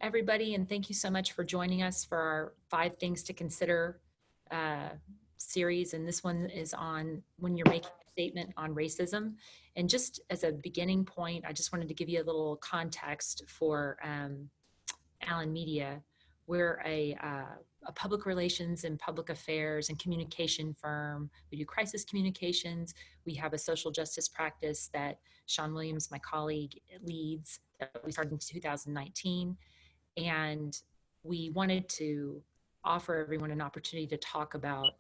Everybody, and thank you so much for joining us for our 5 Things to Consider series. And this one is on when you're making a statement on racism. And just as a beginning point, I just wanted to give you a little context for Allyn Media. We're a public relations and public affairs and communication firm. We do crisis communications. We have a social justice practice that Shawn Williams, my colleague, leads, that we started in 2019. And we wanted to offer everyone an opportunity to talk about,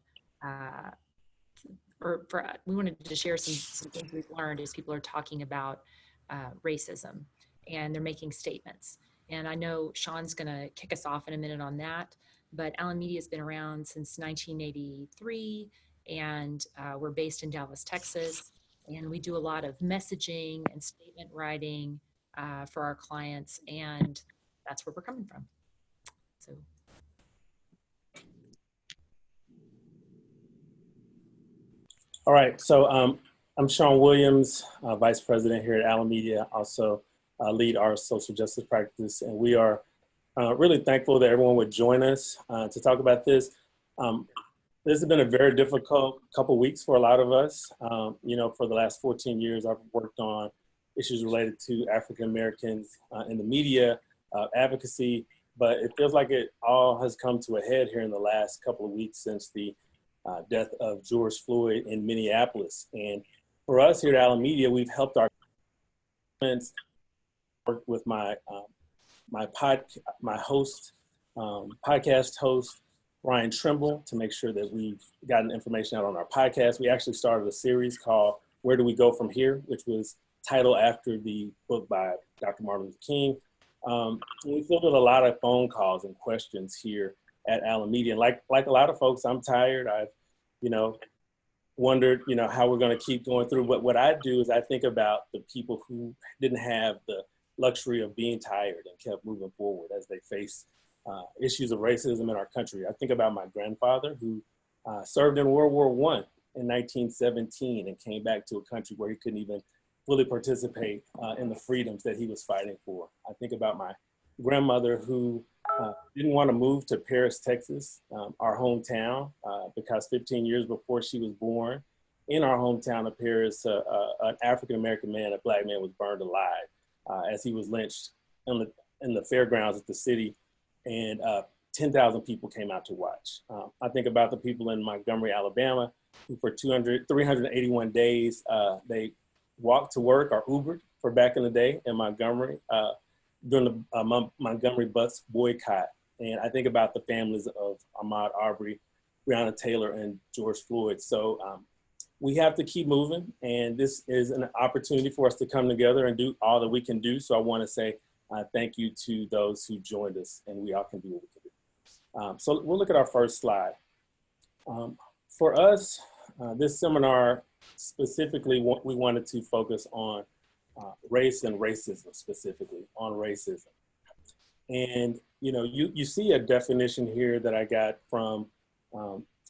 we wanted to share some things we've learned as people are talking about racism and they're making statements. And I know Shawn's going to kick us off in a minute on that, but Allyn Media has been around since 1983, and we're based in Dallas, Texas, and we do a lot of messaging and statement writing for our clients, and that's where we're coming from. So. All right, so I'm Shawn Williams, Vice President here at Allyn Media, also lead our social justice practice, and we are really thankful that everyone would join us to talk about this. This has been a very difficult couple weeks for a lot of us. You know, for the last 14 years, I've worked on issues related to African Americans in the media, advocacy, but it feels like it all has come to a head here in the last couple of weeks since the death of George Floyd in Minneapolis. And for us here at Allyn Media, we've helped our clients work with my podcast host, Brian Trimble, to make sure that we've gotten information out on our podcast. We actually started a series called Where Do We Go From Here, which was titled after the book by Dr. Martin Luther King. We fielded a lot of phone calls and questions here at Allyn Media. Like a lot of folks, I'm tired. I've, wondered, how we're going to keep going through. But what I do is I think about the people who didn't have the luxury of being tired and kept moving forward as they face issues of racism in our country. I think about my grandfather who served in World War I in 1917 and came back to a country where he couldn't even fully participate in the freedoms that he was fighting for. I think about my grandmother who didn't want to move to Paris, Texas, our hometown, because 15 years before she was born, in our hometown of Paris, an African-American man, a black man, was burned alive as he was lynched in the fairgrounds of the city, and 10,000 people came out to watch. I think about the people in Montgomery, Alabama, who for 381 days, they walked to work or Ubered for back in the day in Montgomery during the Montgomery bus boycott. And I think about the families of Ahmaud Arbery, Breonna Taylor, and George Floyd. So we have to keep moving, and this is an opportunity for us to come together and do all that we can do. So I want to say thank you to those who joined us, and we all can do what we can do. So we'll look at our first slide. For us, this seminar specifically, we wanted to focus on race and racism, specifically on racism. And you see a definition here that I got from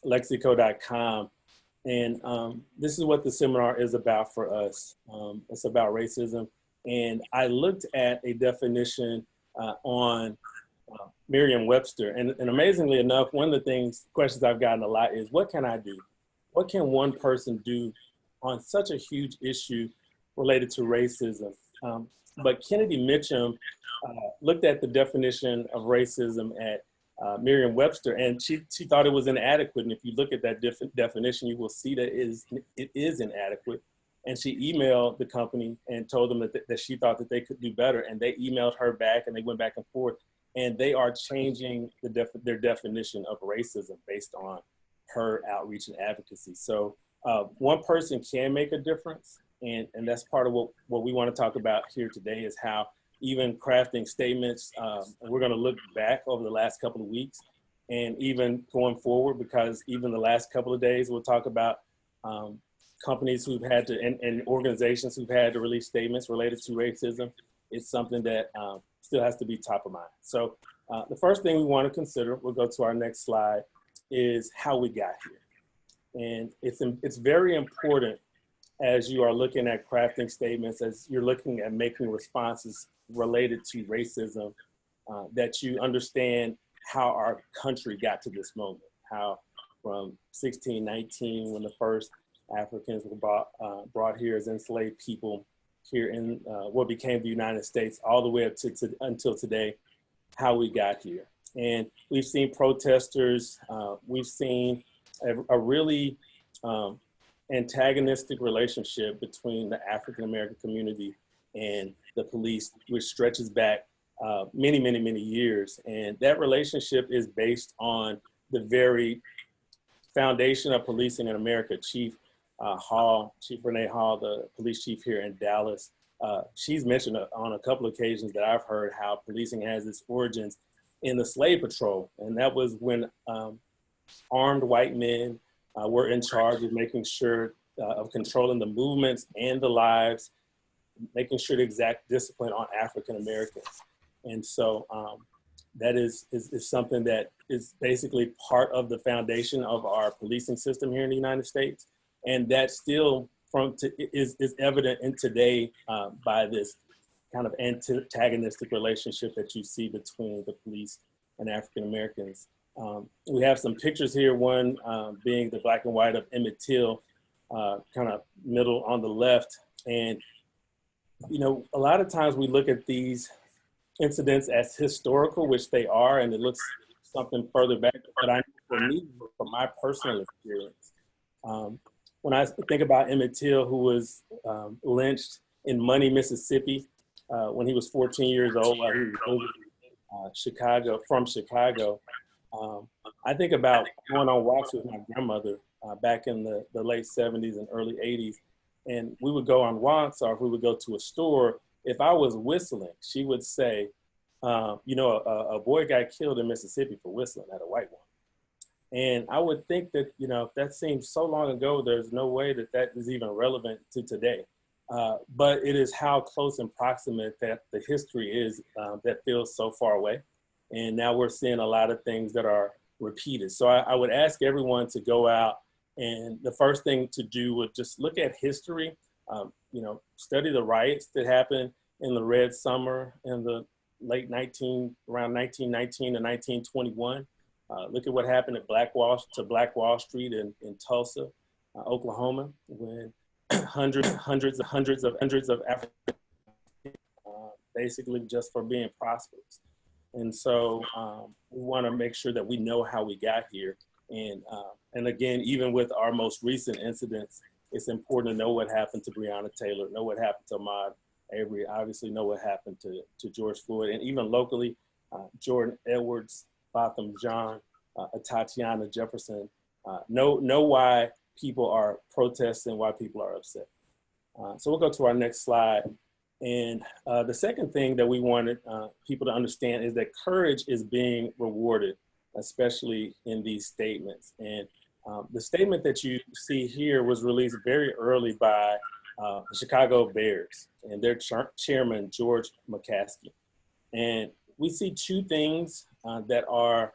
lexico.com. And this is what the seminar is about for us. It's about racism. And I looked at a definition on Merriam-Webster. And amazingly enough, one of the questions I've gotten a lot is, what can I do? What can one person do on such a huge issue related to racism? But Kennedy Mitchum looked at the definition of racism at Merriam-Webster, and she thought it was inadequate. And if you look at that definition, you will see that it is inadequate. And she emailed the company and told them that she thought that they could do better. And they emailed her back, and they went back and forth. And they are changing their definition of racism based on her outreach and advocacy. So one person can make a difference. And that's part of what we want to talk about here today, is how even crafting statements, we're going to look back over the last couple of weeks and even going forward, because even the last couple of days, we'll talk about companies who've had to, and organizations who've had to release statements related to racism. It's something that still has to be top of mind. So the first thing we want to consider, we'll go to our next slide, is how we got here. And it's very important as you are looking at crafting statements, as you're looking at making responses related to racism, that you understand how our country got to this moment, how from 1619, when the first Africans were brought here as enslaved people here in what became the United States, all the way up to until today, how we got here. And we've seen protesters, we've seen a really antagonistic relationship between the African American community and the police, which stretches back many, many, many years. And that relationship is based on the very foundation of policing in America. Chief Renee Hall, the police chief here in Dallas, she's mentioned on a couple of occasions that I've heard how policing has its origins in the slave patrol. And that was when armed white men were in charge of making sure of controlling the movements and the lives, making sure the exact discipline on African Americans. And so that is something that is basically part of the foundation of our policing system here in the United States. And that still is evident in today by this kind of antagonistic relationship that you see between the police and African Americans. We have some pictures here, one being the black and white of Emmett Till, kind of middle on the left. And, you know, a lot of times we look at these incidents as historical, which they are, and it looks something further back. But I know for me, from my personal experience, when I think about Emmett Till, who was lynched in Money, Mississippi, when he was 14 years old, while he was from Chicago, I think about going on walks with my grandmother back in the late 70s and early 80s. And we would go on walks, or if we would go to a store, if I was whistling, she would say, you know, a boy got killed in Mississippi for whistling at a white one. And I would think that, you know, that seems so long ago, there's no way that that is even relevant to today. But it is how close and proximate that the history is that feels so far away. And now we're seeing a lot of things that are repeated. So I would ask everyone to go out, and the first thing to do would just look at history, you know, study the riots that happened in the Red Summer in the around 1919 to 1921. Look at what happened at Black Wall Street in Tulsa, Oklahoma, when hundreds of Africans basically just for being prosperous. And so we want to make sure that we know how we got here. And again, even with our most recent incidents, it's important to know what happened to Breonna Taylor, know what happened to Ahmaud Arbery, obviously know what happened to George Floyd, and even locally, Jordan Edwards, Botham Jean, Tatiana Jefferson, know why people are protesting, why people are upset. So we'll go to our next slide. And the second thing that we wanted people to understand is that courage is being rewarded, especially in these statements. And the statement that you see here was released very early by the Chicago Bears and their chairman, George McCaskey. And we see two things that are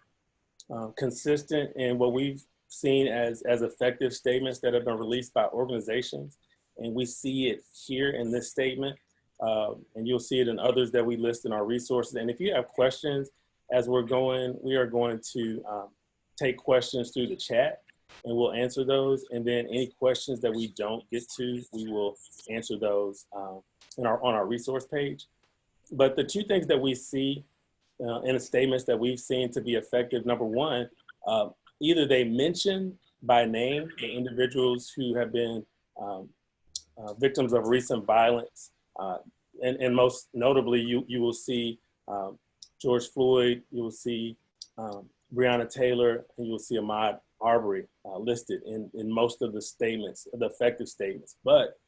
consistent in what we've seen as effective statements that have been released by organizations. And we see it here in this statement. And you'll see it in others that we list in our resources. And if you have questions as we're going, we are going to take questions through the chat, and we'll answer those. And then any questions that we don't get to, we will answer those on our resource page. But the two things that we see in the statements that we've seen to be effective, number one, either they mention by name the individuals who have been victims of recent violence. And most notably, you will see George Floyd, you will see Breonna Taylor, and you will see Ahmaud Arbery listed in most of the statements, the effective statements. But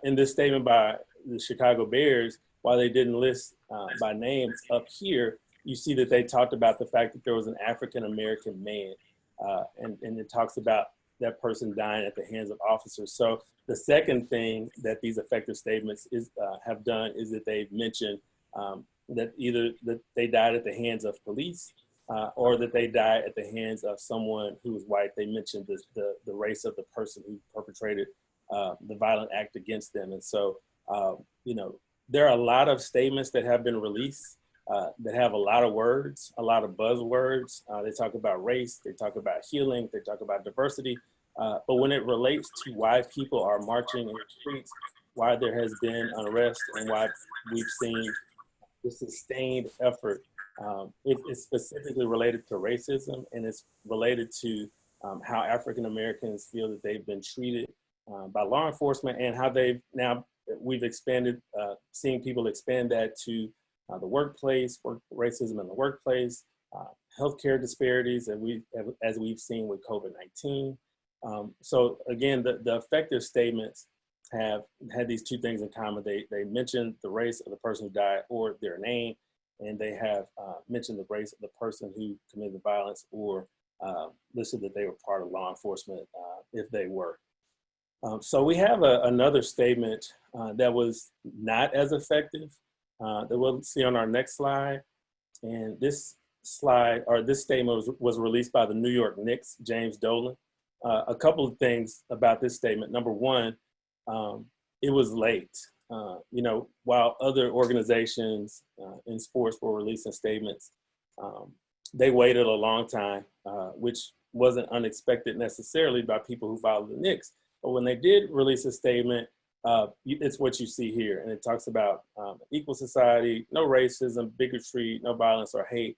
in this statement by the Chicago Bears, while they didn't list by names up here, you see that they talked about the fact that there was an African-American man, and it talks about that person dying at the hands of officers. So the second thing that these effective statements have done is that they've mentioned that either that they died at the hands of police or that they died at the hands of someone who was white. They mentioned the race of the person who perpetrated the violent act against them. And so, you know, there are a lot of statements that have been released that have a lot of words, a lot of buzzwords. They talk about race, they talk about healing, they talk about diversity. But when it relates to why people are marching in the streets, why there has been unrest, and why we've seen the sustained effort, it's specifically related to racism, and it's related to how African Americans feel that they've been treated by law enforcement, and how we've expanded, seeing people expand that to the workplace, racism in the workplace, healthcare disparities, and as we've seen with COVID-19. So again, the effective statements have had these two things in common. They mention the race of the person who died or their name, and they have mentioned the race of the person who committed the violence, or listed that they were part of law enforcement if they were. So we have another statement that was not as effective that we'll see on our next slide. And this statement was released by the New York Knicks, James Dolan. A couple of things about this statement. Number one, it was late. While other organizations in sports were releasing statements, they waited a long time, which wasn't unexpected necessarily by people who follow the Knicks. But when they did release a statement, it's what you see here. And it talks about equal society, no racism, bigotry, no violence or hate.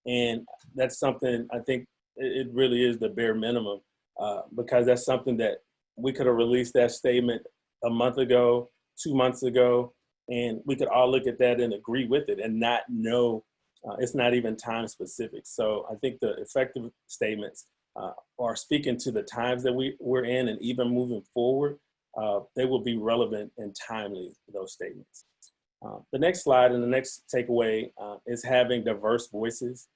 And that's something, I think it really is the bare minimum, because that's something that we could have released that statement a month ago, 2 months ago, and we could all look at that and agree with it and not know it's not even time specific. So I think the effective statements are speaking to the times that we're in, and even moving forward, they will be relevant and timely, those statements. The next slide and the next takeaway is having diverse voices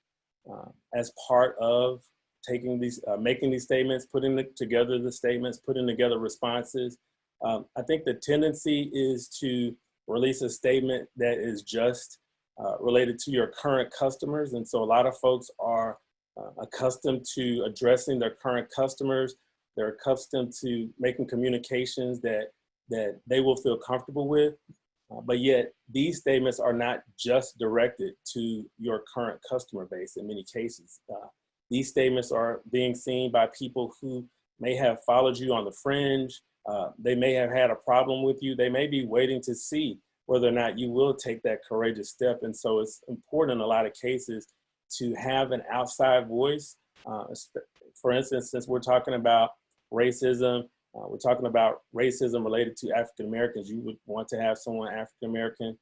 as part of making these statements, putting together the statements, putting together responses. I think the tendency is to release a statement that is just related to your current customers. And so a lot of folks are accustomed to addressing their current customers. They're accustomed to making communications that they will feel comfortable with. But yet these statements are not just directed to your current customer base in many cases. These statements are being seen by people who may have followed you on the fringe. They may have had a problem with you. They may be waiting to see whether or not you will take that courageous step. And so it's important in a lot of cases to have an outside voice. For instance, since we're talking about racism, we're talking about racism related to African Americans, you would want to have someone African American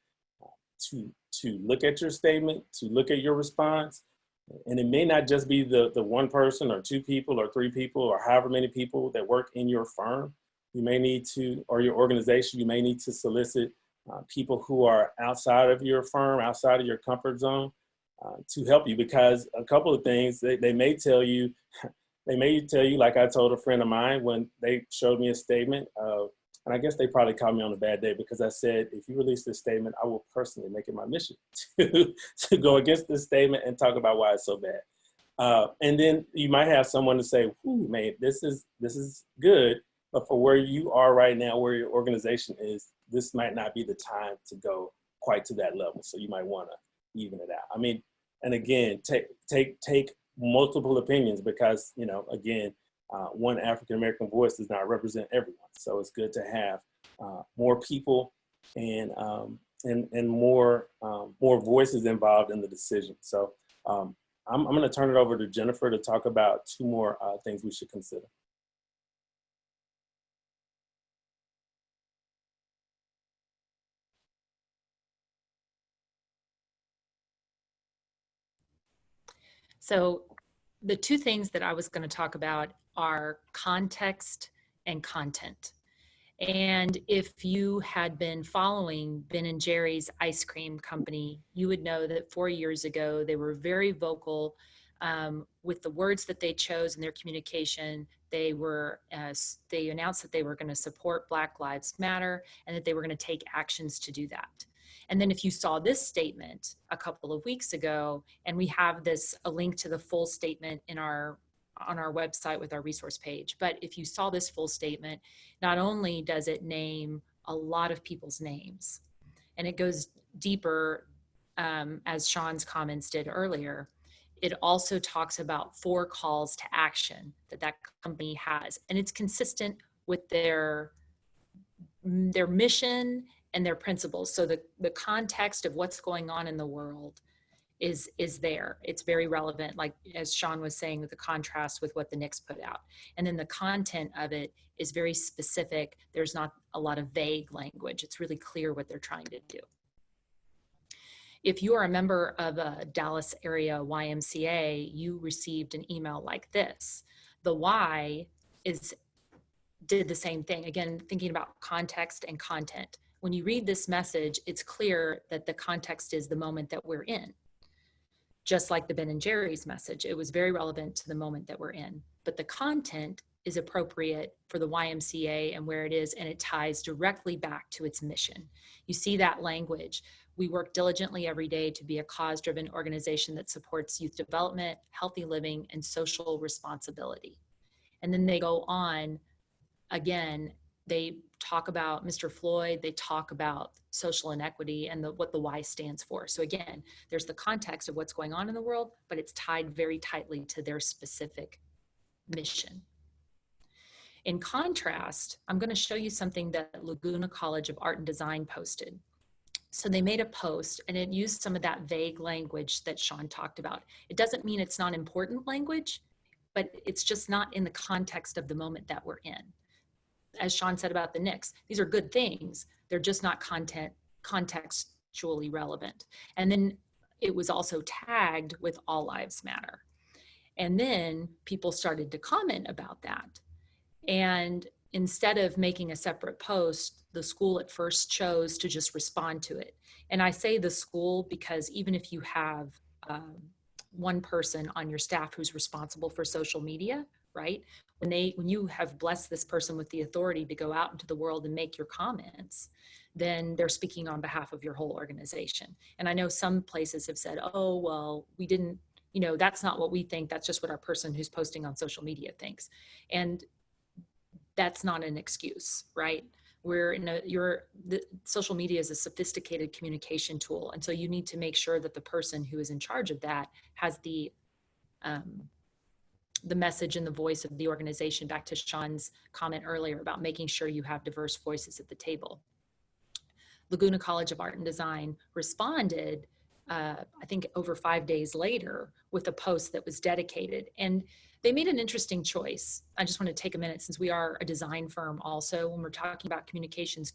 to look at your statement, to look at your response. And it may not just be the one person or two people or three people or however many people that work in your firm. You may need to, or your organization, you may need to solicit people who are outside of your firm, outside of your comfort zone, to help you, because a couple of things they may tell you, like I told a friend of mine when they showed me a statement, and I guess they probably caught me on a bad day, because I said, if you release this statement, I will personally make it my mission to go against this statement and talk about why it's so bad. And then you might have someone to say, "Ooh, man, this is good, but for where you are right now, where your organization is, this might not be the time to go quite to that level. So you might want to even it out." I mean, and again, take multiple opinions, because, again, one African American voice does not represent everyone. So it's good to have more people and more voices involved in the decision. So I'm going to turn it over to Jennifer to talk about two more things we should consider. So the two things that I was going to talk about are context and content. And if you had been following Ben and Jerry's ice cream company, you would know that 4 years ago, they were very vocal with the words that they chose in their communication. They announced that they were going to support Black Lives Matter and that they were going to take actions to do that. And then if you saw this statement a couple of weeks ago, and we have a link to the full statement on our website with our resource page. But if you saw this full statement, not only does it name a lot of people's names, and it goes deeper as Shawn's comments did earlier, it also talks about 4 calls to action that that company has, and it's consistent with their mission and their principles. So the context of what's going on in the world is there. It's very relevant, like as Shawn was saying, with the contrast with what the Knicks put out. And then the content of it is very specific. There's not a lot of vague language. It's really clear what they're trying to do. If you are a member of a Dallas area YMCA, you received an email like this. The Y did the same thing. Again, thinking about context and content. When you read this message, it's clear that the context is the moment that we're in. Just like the Ben and Jerry's message, it was very relevant to the moment that we're in. But the content is appropriate for the YMCA and where it is, and it ties directly back to its mission. You see that language. We work diligently every day to be a cause-driven organization that supports youth development, healthy living, and social responsibility. And then they go on, again, they talk about Mr. Floyd, they talk about social inequity and what the Y stands for. So again, there's the context of what's going on in the world, but it's tied very tightly to their specific mission. In contrast, I'm going to show you something that Laguna College of Art and Design posted. So they made a post and it used some of that vague language that Shawn talked about. It doesn't mean it's not important language, but it's just not in the context of the moment that we're in. As Shawn said about the Knicks, these are good things. They're just not contextually relevant. And then it was also tagged with All Lives Matter. And then people started to comment about that. And instead of making a separate post, the school at first chose to just respond to it. And I say the school because even if you have one person on your staff who's responsible for social media, right? When you have blessed this person with the authority to go out into the world and make your comments, then they're speaking on behalf of your whole organization. And I know some places have said, oh, well, we didn't, that's not what we think. That's just what our person who's posting on social media thinks. And that's not an excuse, right? The social media is a sophisticated communication tool. And so you need to make sure that the person who is in charge of that has the message and the voice of the organization, back to Shawn's comment earlier about making sure you have diverse voices at the table. Laguna College of Art and Design responded, I think over 5 days later, with a post that was dedicated. And they made an interesting choice. I just want to take a minute, since we are a design firm also, when we're talking about communications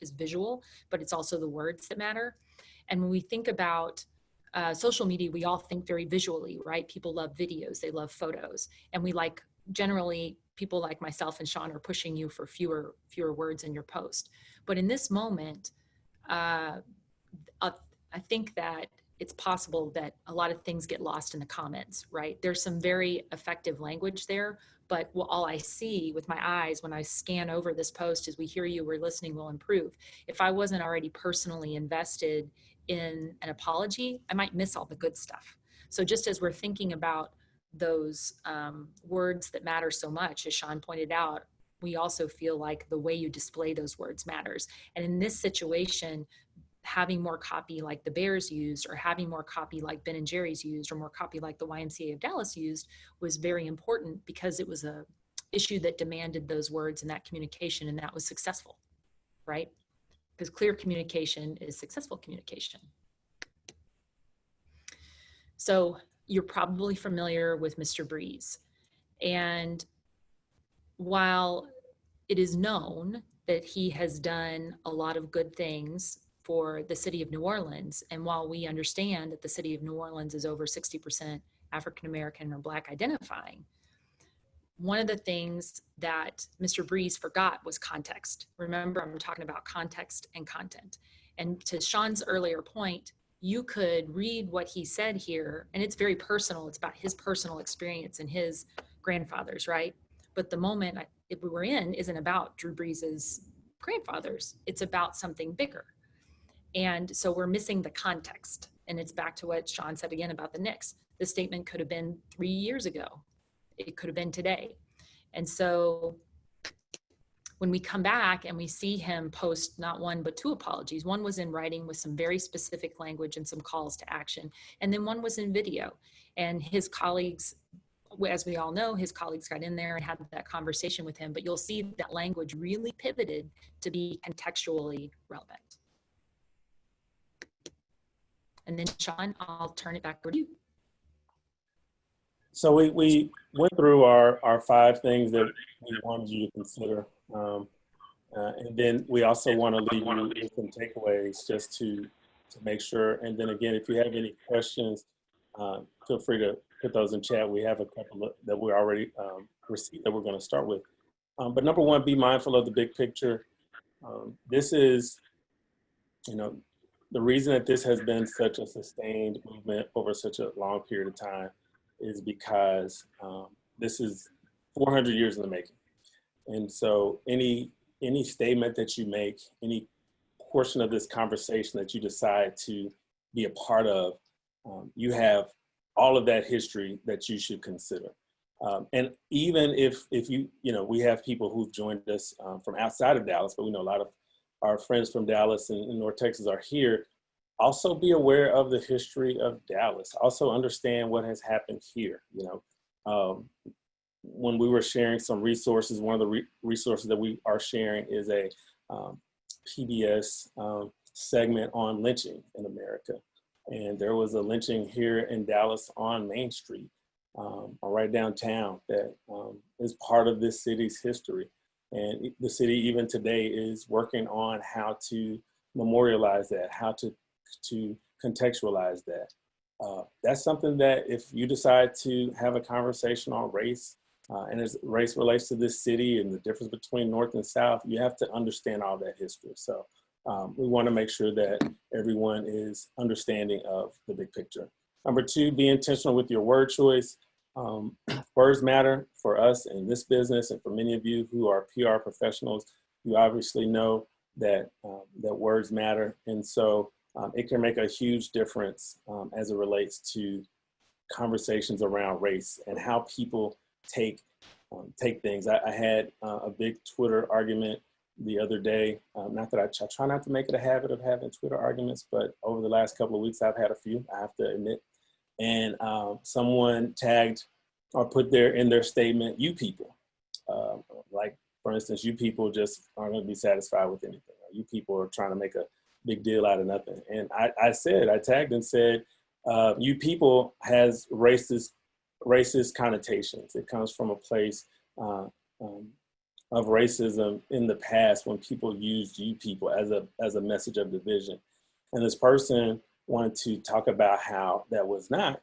is visual, but it's also the words that matter. And when we think about social media, we all think very visually, right? People love videos, they love photos. And generally, people like myself and Shawn are pushing you for fewer words in your post. But in this moment, I think that it's possible that a lot of things get lost in the comments, right? There's some very effective language there, but all I see with my eyes when I scan over this post is, we hear you, we're listening, we'll improve. If I wasn't already personally invested in an apology, I might miss all the good stuff. So just as we're thinking about those words that matter so much, as Shawn pointed out, we also feel like the way you display those words matters. And in this situation, having more copy like the Bears used, or having more copy like Ben and Jerry's used, or more copy like the YMCA of Dallas used, was very important, because it was a issue that demanded those words and that communication, and that was successful, right? Because clear communication is successful communication. So you're probably familiar with Mr. Breeze. And while it is known that he has done a lot of good things for the city of New Orleans, and while we understand that the city of New Orleans is over 60% African-American or Black identifying, one of the things that Mr. Breeze forgot was context. Remember, I'm talking about context and content. And to Shawn's earlier point, you could read what he said here, and it's very personal. It's about his personal experience and his grandfathers, right? But the moment we're in isn't about Drew Brees's grandfathers. It's about something bigger. And so we're missing the context. And it's back to what Shawn said again about the Knicks. The statement could have been 3 years ago. It could have been today. And so when we come back and we see him post not one, but two apologies, one was in writing with some very specific language and some calls to action, and then one was in video. And his colleagues, as we all know, his colleagues got in there and had that conversation with him, but you'll see that language really pivoted to be contextually relevant. And then Shawn, I'll turn it back over to you. So we went through our 5 things that we wanted you to consider. And then we also want to leave you with some takeaways just to make sure. And then again, if you have any questions, feel free to put those in chat. We have a couple that we're already received that we're going to start with. But number 1, be mindful of the big picture. This is, the reason that this has been such a sustained movement over such a long period of time is because this is 400 years in the making. And so any statement that you make, any portion of this conversation that you decide to be a part of, you have all of that history that you should consider. And even if we have people who've joined us from outside of Dallas, but we know a lot of our friends from Dallas and North Texas are here, also be aware of the history of Dallas. Also understand what has happened here. When we were sharing some resources, one of the resources that we are sharing is a PBS segment on lynching in America. And there was a lynching here in Dallas on Main Street, right downtown, that is part of this city's history. And the city even today is working on how to memorialize that, how to contextualize that. That's something that if you decide to have a conversation on race, and as race relates to this city and the difference between North and South, you have to understand all that history. So we want to make sure that everyone is understanding of the big picture. Number 2, be intentional with your word choice. Words matter for us in this business, and for many of you who are PR professionals, you obviously know that that words matter. And so it can make a huge difference as it relates to conversations around race and how people take things. I had a big Twitter argument the other day. Not that I try not to make it a habit of having Twitter arguments, but over the last couple of weeks, I've had a few, I have to admit. And someone tagged or put in their statement, "You people." Like, for instance, you people just aren't going to be satisfied with anything. You people are trying to make a big deal out of nothing. And I tagged and said, "You people" has racist connotations. It comes from a place of racism in the past when people used "you people" as a message of division. And this person wanted to talk about how that was not,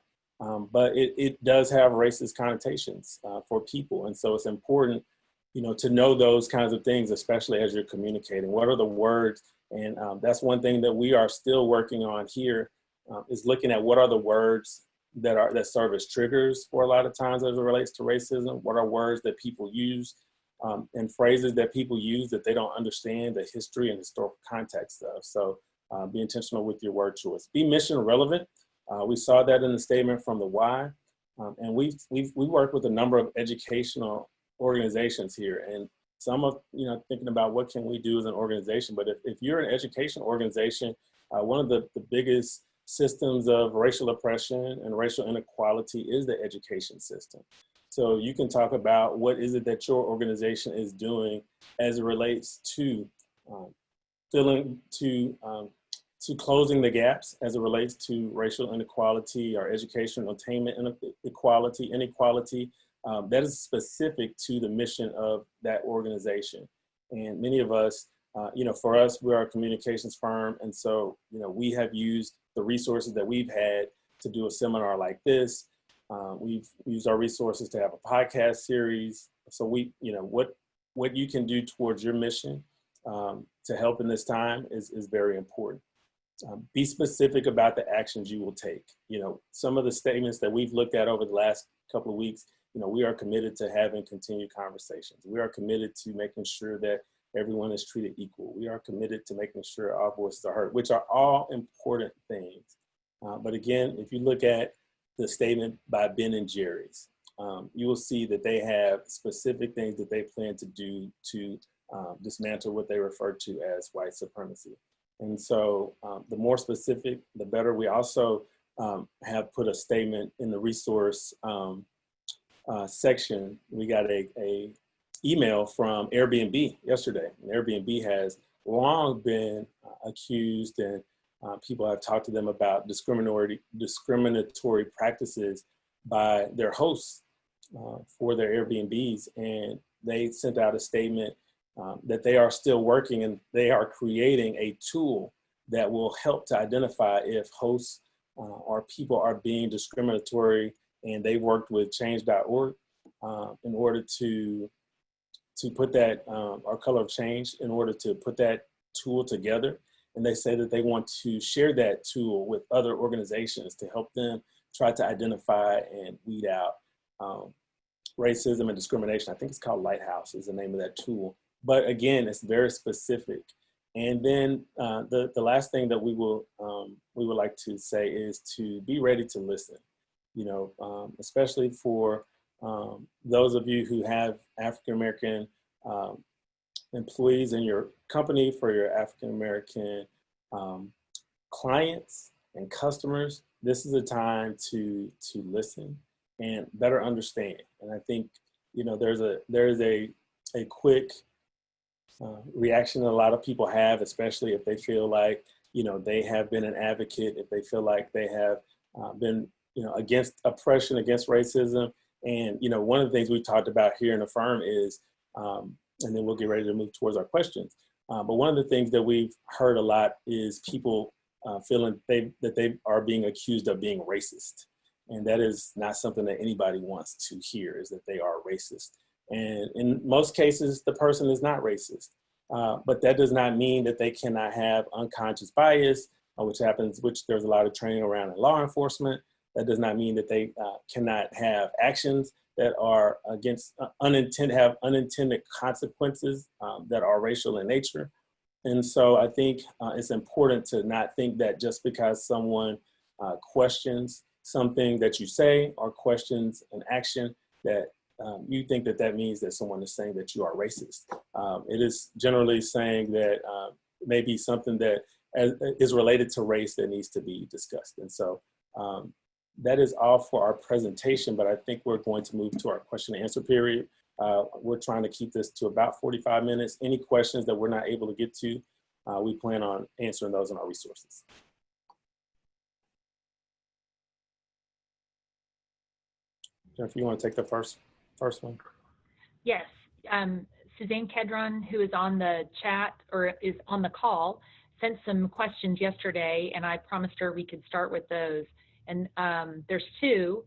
but it does have racist connotations for people. And so it's important, to know those kinds of things, especially as you're communicating. What are the words? And that's one thing that we are still working on here, is looking at what are the words that serve as triggers for a lot of times as it relates to racism. What are words that people use and phrases that people use that they don't understand the history and historical context of. So be intentional with your word choice. Be mission relevant. We saw that in the statement from the Y. And we work with a number of educational organizations here, and some of thinking about what can we do as an organization. But if you're an education organization, one of the biggest systems of racial oppression and racial inequality is the education system. So you can talk about what is it that your organization is doing as it relates to closing the gaps as it relates to racial inequality or educational attainment inequality that is specific to the mission of that organization. And many of us, for us, we are a communications firm. And so, we have used the resources that we've had to do a seminar like this. We've used our resources to have a podcast series. So what you can do towards your mission to help in this time is very important. Be specific about the actions you will take. Some of the statements that we've looked at over the last couple of weeks, we are committed to having continued conversations. We are committed to making sure that everyone is treated equal. We are committed to making sure our voices are heard, which are all important things. But again, if you look at the statement by Ben and Jerry's, you will see that they have specific things that they plan to do to dismantle what they refer to as white supremacy. And so the more specific, the better. We also have put a statement in the resource section. We got a email from Airbnb yesterday. And Airbnb has long been accused, and people have talked to them about discriminatory practices by their hosts for their Airbnbs. And they sent out a statement that they are still working, and they are creating a tool that will help to identify if hosts or people are being discriminatory. And they worked with change.org in order to put that, our Color of Change, in order to put that tool together. And they say that they want to share that tool with other organizations to help them try to identify and weed out racism and discrimination. I think it's called Lighthouse is the name of that tool. But again, it's very specific. And then the last thing that we would like to say is to be ready to listen. You know, especially for those of you who have African-American employees in your company, for your African-American clients and customers, this is a time to listen and better understand. And I think, you know, there's a quick reaction that a lot of people have, especially if they feel like, you know, they have been an advocate, if they feel like they have been, you know, against oppression, against racism. And, you know, one of the things we talked about here in the firm is, and then we'll get ready to move towards our questions. But one of the things that we've heard a lot is people feeling that they are being accused of being racist. And that is not something that anybody wants to hear, is that they are racist. And in most cases, the person is not racist. But that does not mean that they cannot have unconscious bias, which there's a lot of training around in law enforcement. That does not mean that they cannot have actions that are against unintended consequences that are racial in nature. And so I think it's important to not think that just because someone questions something that you say or questions an action that you think that means that someone is saying that you are racist. It is generally saying that maybe something that is related to race that needs to be discussed. And so that is all for our presentation, but I think we're going to move to our question and answer period. We're trying to keep this to about 45 minutes. Any questions that we're not able to get to, we plan on answering those in our resources. Jennifer, you want to take the first one? Yes. Suzanne Kedron, who is on the chat or is on the call, sent some questions yesterday, and I promised her we could start with those. And there's two.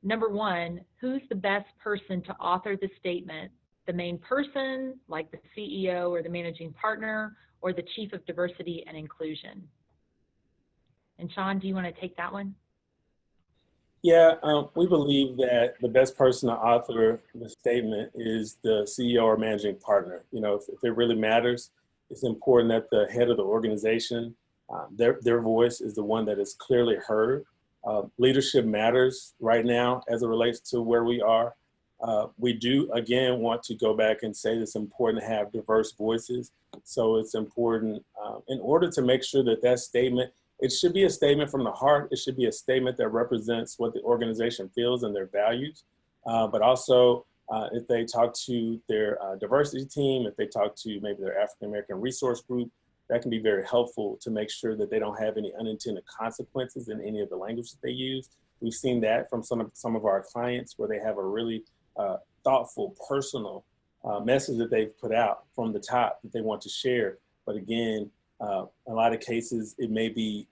Number one, who's the best person to author the statement? The main person, like the CEO or the managing partner, or the chief of diversity and inclusion? And Shawn, do you want to take that one? Yeah, we believe that the best person to author the statement is the CEO or managing partner. You know, if it really matters, it's important that the head of the organization, their voice is the one that is clearly heard. Leadership matters right now as it relates to where we are. We do, again, want to go back and say it's important to have diverse voices. So it's important in order to make sure that statement, it should be a statement from the heart. It should be a statement that represents what the organization feels and their values. But also, if they talk to their diversity team, if they talk to maybe their African-American resource group, that can be very helpful to make sure that they don't have any unintended consequences in any of the language that they use. We've seen that from some of our clients where they have a really thoughtful, personal message that they've put out from the top that they want to share. But again, a lot of cases, it may be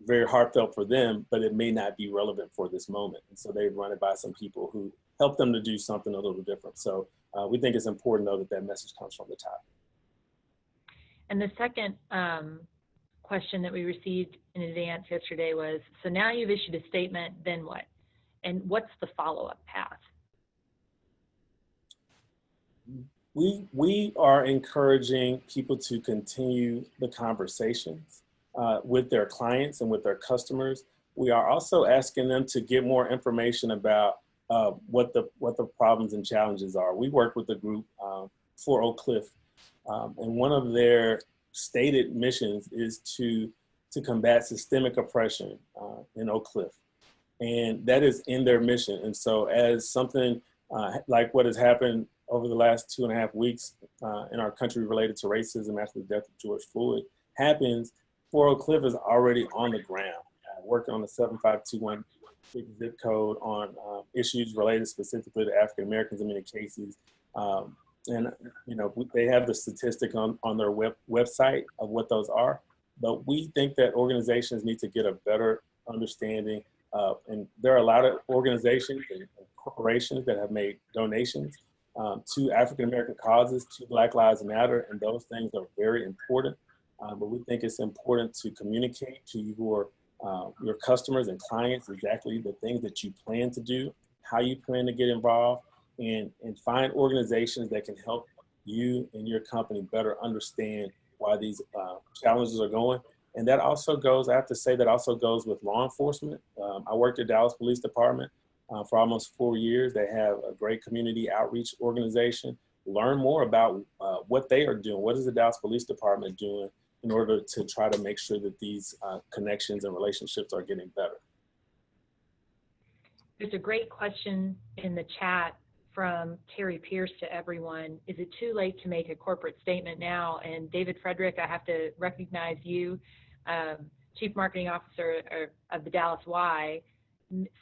very heartfelt for them, but it may not be relevant for this moment. And so they run it by some people who help them to do something a little different. So we think it's important, though, that message comes from the top. And the second question that we received in advance yesterday was, so now you've issued a statement, then what? And what's the follow-up path? We are encouraging people to continue the conversations with their clients and with their customers. We are also asking them to get more information about what the problems and challenges are. We work with a group for Oak Cliff. And one of their stated missions is to combat systemic oppression in Oak Cliff. And that is in their mission. And so as something like what has happened over the last 2.5 weeks in our country related to racism after the death of George Floyd happens, Oak Cliff is already on the ground, working on the 7521 zip code on issues related specifically to African Americans in many cases. And they have the statistic on their website of what those are, but we think that organizations need to get a better understanding. And there are a lot of organizations and corporations that have made donations to African American causes, to Black Lives Matter, and those things are very important. But we think it's important to communicate to your customers and clients exactly the things that you plan to do, how you plan to get involved, and find organizations that can help you and your company better understand why these challenges are going. And that also goes, I have to say, that also goes with law enforcement. I worked at Dallas Police Department for almost 4 years. They have a great community outreach organization. Learn more about what they are doing. What is the Dallas Police Department doing in order to try to make sure that these connections and relationships are getting better? There's a great question in the chat from Terry Pierce to everyone. Is it too late to make a corporate statement now? And David Frederick, I have to recognize you, Chief Marketing Officer of the Dallas Y,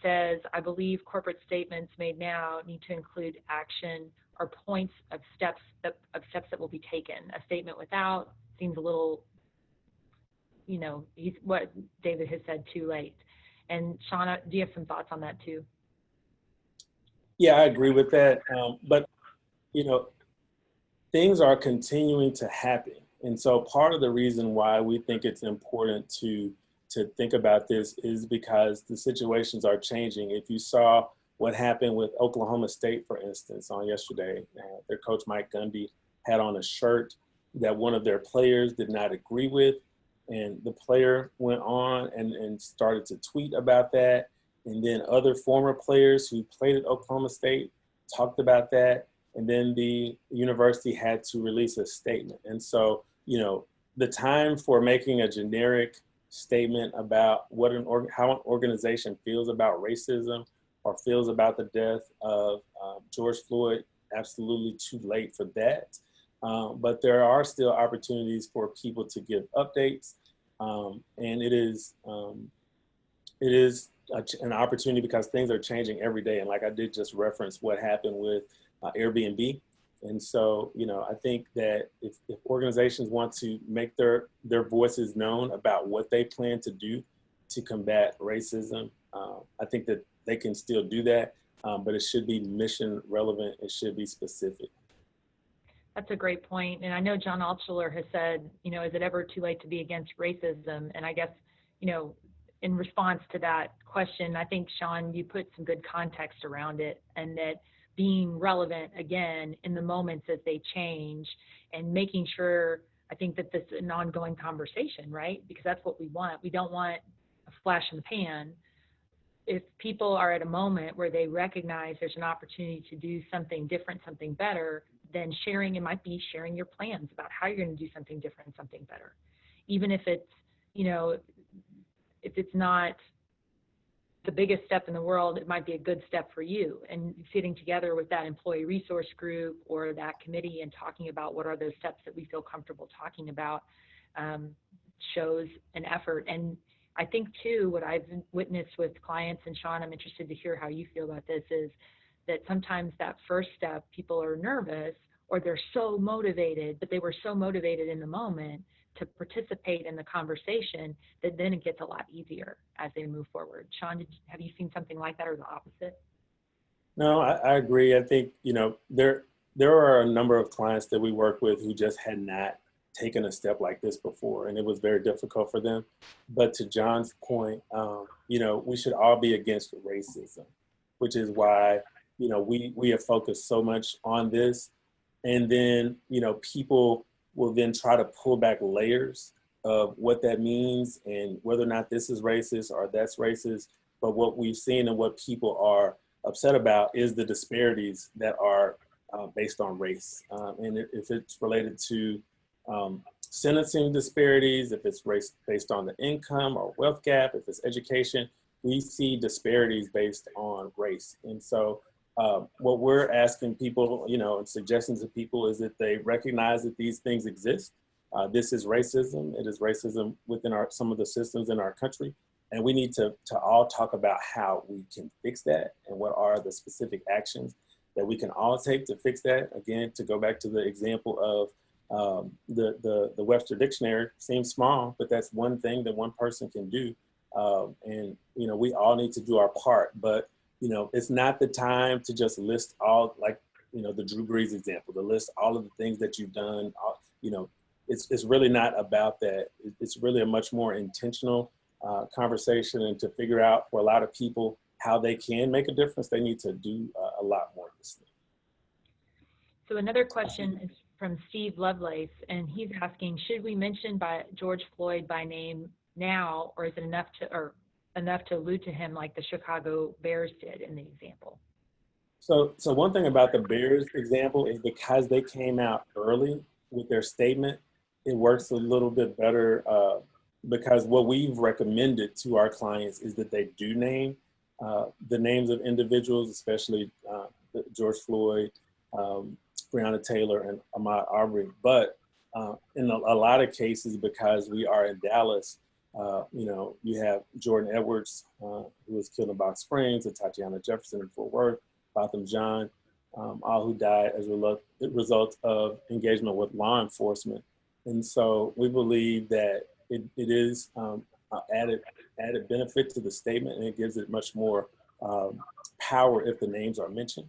says, I believe corporate statements made now need to include action or points of steps that will be taken. A statement without seems a little, what David has said, too late. And Shawn, do you have some thoughts on that too? Yeah, I agree with that. But, things are continuing to happen. And so part of the reason why we think it's important to think about this is because the situations are changing. If you saw what happened with Oklahoma State, for instance, on yesterday, their coach Mike Gundy had on a shirt that one of their players did not agree with. And the player went on and started to tweet about that. And then other former players who played at Oklahoma State talked about that. And then the university had to release a statement. And so, the time for making a generic statement about how an organization feels about racism or feels about the death of George Floyd, absolutely too late for that. But there are still opportunities for people to give updates. And it is an opportunity because things are changing every day. And like I did just reference what happened with Airbnb. And so, I think that if organizations want to make their voices known about what they plan to do to combat racism, I think that they can still do that, but it should be mission relevant. It should be specific. That's a great point. And I know John Altshuler has said, is it ever too late to be against racism? And I guess, in response to that question, I think, Shawn, you put some good context around it, and that being relevant, again, in the moments as they change, and making sure, I think that this is an ongoing conversation, right? Because that's what we want. We don't want a flash in the pan. If people are at a moment where they recognize there's an opportunity to do something different, something better, then it might be sharing your plans about how you're going to do something different, something better. Even if it's, if it's not the biggest step in the world, it might be a good step for you. And sitting together with that employee resource group or that committee and talking about what are those steps that we feel comfortable talking about shows an effort. And I think too, what I've witnessed with clients, and Shawn, I'm interested to hear how you feel about this, is that sometimes that first step, people are nervous or they're so motivated, but they were so motivated in the moment to participate in the conversation that then it gets a lot easier as they move forward. Shawn, have you seen something like that, or the opposite? No, I agree. I think, there are a number of clients that we work with who just had not taken a step like this before, and it was very difficult for them. But to John's point, we should all be against racism, which is why, we have focused so much on this. And then, people will then try to pull back layers of what that means and whether or not this is racist or that's racist. But what we've seen and what people are upset about is the disparities that are based on race. And if it's related to sentencing disparities, if it's race based on the income or wealth gap, if it's education, we see disparities based on race. And so what we're asking people, and suggesting to people is that they recognize that these things exist. This is racism. It is racism within some of the systems in our country. And we need to all talk about how we can fix that and what are the specific actions that we can all take to fix that. Again, to go back to the example of the Webster Dictionary, seems small, but that's one thing that one person can do. And we all need to do our part, but it's not the time to just list all, like, the Drew Brees example, to list all of the things that you've done. It's really not about that. It's really a much more intentional conversation, and to figure out for a lot of people how they can make a difference, they need to do a lot more listening. So another question is from Steve Lovelace, and he's asking, should we mention George Floyd by name now, or is it enough to allude to him like the Chicago Bears did in the example? So one thing about the Bears example is because they came out early with their statement, it works a little bit better because what we've recommended to our clients is that they do name the names of individuals, especially George Floyd, Breonna Taylor, and Ahmaud Arbery. But in a lot of cases, because we are in Dallas, you have Jordan Edwards, who was killed in Box Springs, and Tatiana Jefferson in Fort Worth, Botham Jean, all who died as a result of engagement with law enforcement. And so we believe that it is added benefit to the statement, and it gives it much more power if the names are mentioned.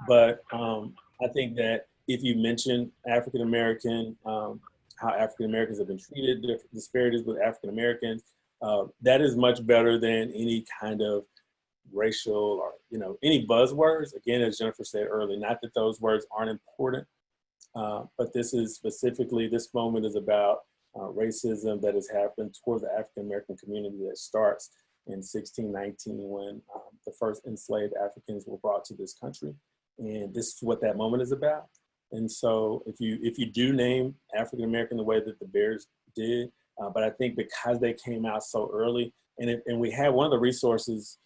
But I think that if you mention African American, how African Americans have been treated, disparities with African Americans, that is much better than any kind of racial or any buzzwords. Again, as Jennifer said earlier, not that those words aren't important, but this moment is about racism that has happened towards the African American community that starts in 1619 when the first enslaved Africans were brought to this country, and this is what that moment is about. And so if you do name African American the way that the Bears did, but I think because they came out so early, and we have one of the resources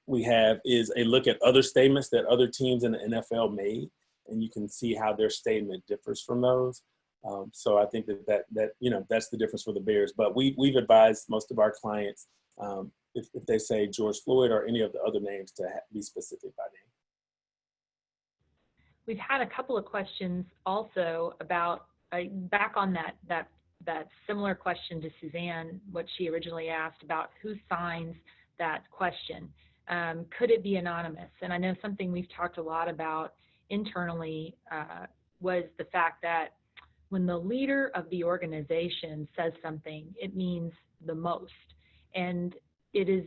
we have is a look at other statements that other teams in the NFL made, and you can see how their statement differs from those. So I think that that's the difference for the Bears. But we've advised most of our clients, if they say George Floyd or any of the other names, to be specific by name. We've had a couple of questions also about back on that similar question to Suzanne, what she originally asked about who signs that question. Could it be anonymous? And I know something we've talked a lot about internally was the fact that when the leader of the organization says something, it means the most. And it is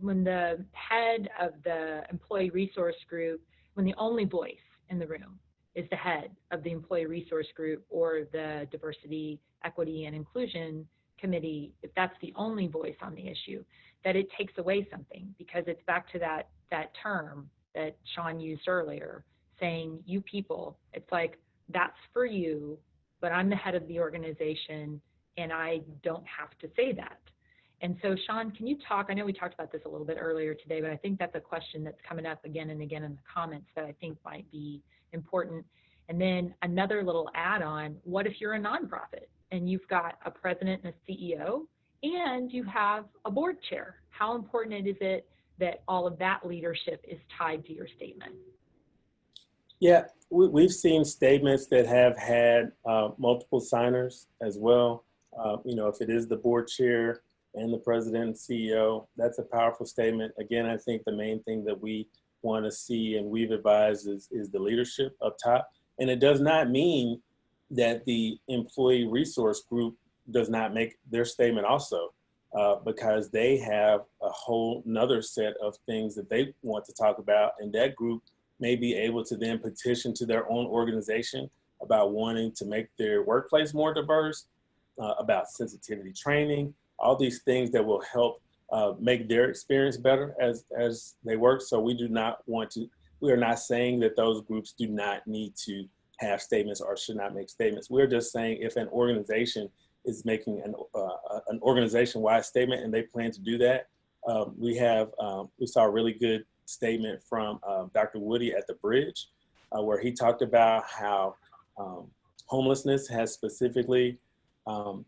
when the head of the employee resource group, when the only voice in the room is the head of the employee resource group or the diversity, equity, and inclusion committee, if that's the only voice on the issue, that it takes away something, because it's back to that term that Shawn used earlier, saying you people. It's like, that's for you, but I'm the head of the organization and I don't have to say that. And so Shawn, can you talk, I know we talked about this a little bit earlier today, but I think that's a question that's coming up again and again in the comments that I think might be important. And then another little add-on, what if you're a nonprofit and you've got a president and a CEO and you have a board chair? How important is it that all of that leadership is tied to your statement? Yeah, we've seen statements that have had multiple signers as well. If it is the board chair and the president and CEO, that's a powerful statement. Again, I think the main thing that we want to see and we've advised is the leadership up top. And it does not mean that the employee resource group does not make their statement also, because they have a whole nother set of things that they want to talk about, and that group may be able to then petition to their own organization about wanting to make their workplace more diverse, about sensitivity training, all these things that will help make their experience better as they work. So we do not want to We are not saying that those groups do not need to have statements or should not make statements. We're just saying if an organization is making an organization-wide statement and they plan to do that, we saw a really good statement from Dr. Woody at the Bridge, where he talked about how homelessness has specifically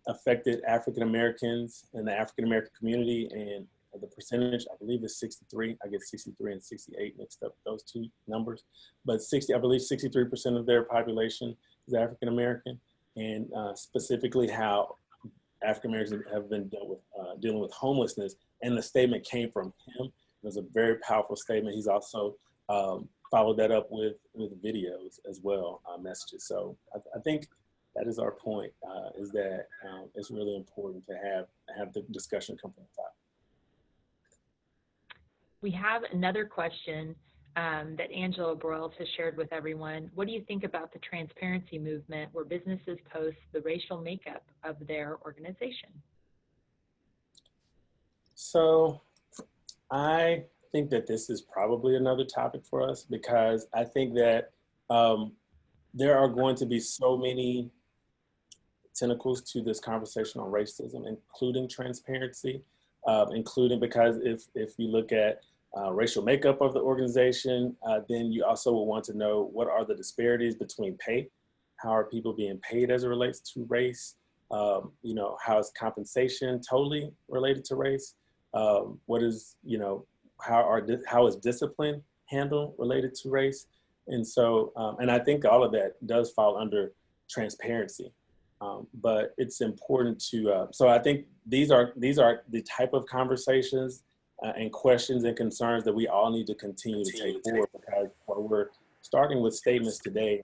affected African Americans and the African American community, and the percentage, I believe, is 63. I get 63 and 68 mixed up, those two numbers. But I believe 63% of their population is African American, and specifically how African Americans have been dealing with homelessness. And the statement came from him. It was a very powerful statement. He's also followed that up with videos as well, messages. So I think that is our point, is that it's really important to have the discussion come from the top. We have another question that Angela Broyles has shared with everyone. What do you think about the transparency movement where businesses post the racial makeup of their organization? So I think that this is probably another topic for us, because I think that there are going to be so many tentacles to this conversation on racism, including transparency, including because if you look at racial makeup of the organization, then you also will want to know what are the disparities between pay, how are people being paid as it relates to race, how is compensation totally related to race, what is, how is discipline handled related to race, and so and I think all of that does fall under transparency. But it's important to, so I think these are the type of conversations and questions and concerns that we all need to continue to take forward, because while we're starting with statements today,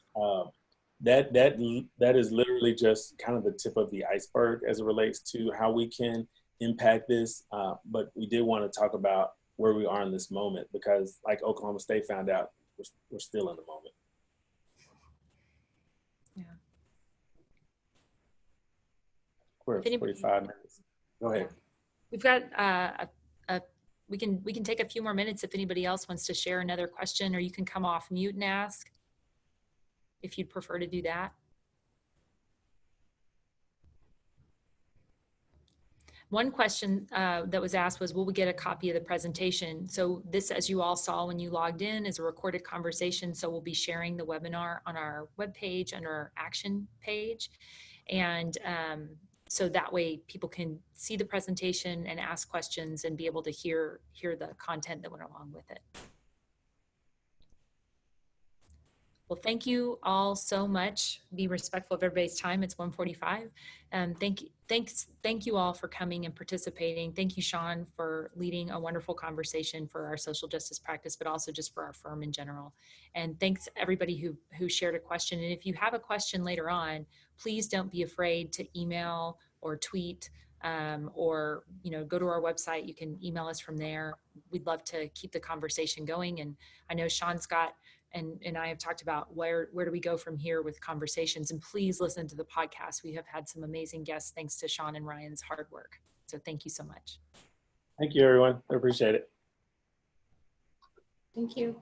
that is literally just kind of the tip of the iceberg as it relates to how we can impact this. But we did want to talk about where we are in this moment, because like Oklahoma State found out, we're still in the moment. Yeah. We're at 45 minutes. Go ahead. We've got we can take a few more minutes if anybody else wants to share another question, or you can come off mute and ask if you'd prefer to do that. One question that was asked was, will we get a copy of the presentation? So this, as you all saw when you logged in, is a recorded conversation. So we'll be sharing the webinar on our webpage under our action page. And so that way people can see the presentation and ask questions and be able to hear the content that went along with it. Well, thank you all so much. Be respectful of everybody's time. It's 1:45. Thank you all for coming and participating. Thank you, Shawn, for leading a wonderful conversation for our social justice practice, but also just for our firm in general. And thanks everybody who shared a question. And if you have a question later on, please don't be afraid to email or tweet, or go to our website. You can email us from there. We'd love to keep the conversation going. And I know Shawn's got and I have talked about where do we go from here with conversations, and please listen to the podcast. We have had some amazing guests thanks to Shawn and Ryan's hard work. So thank you so much. Thank you, everyone. I appreciate it. Thank you.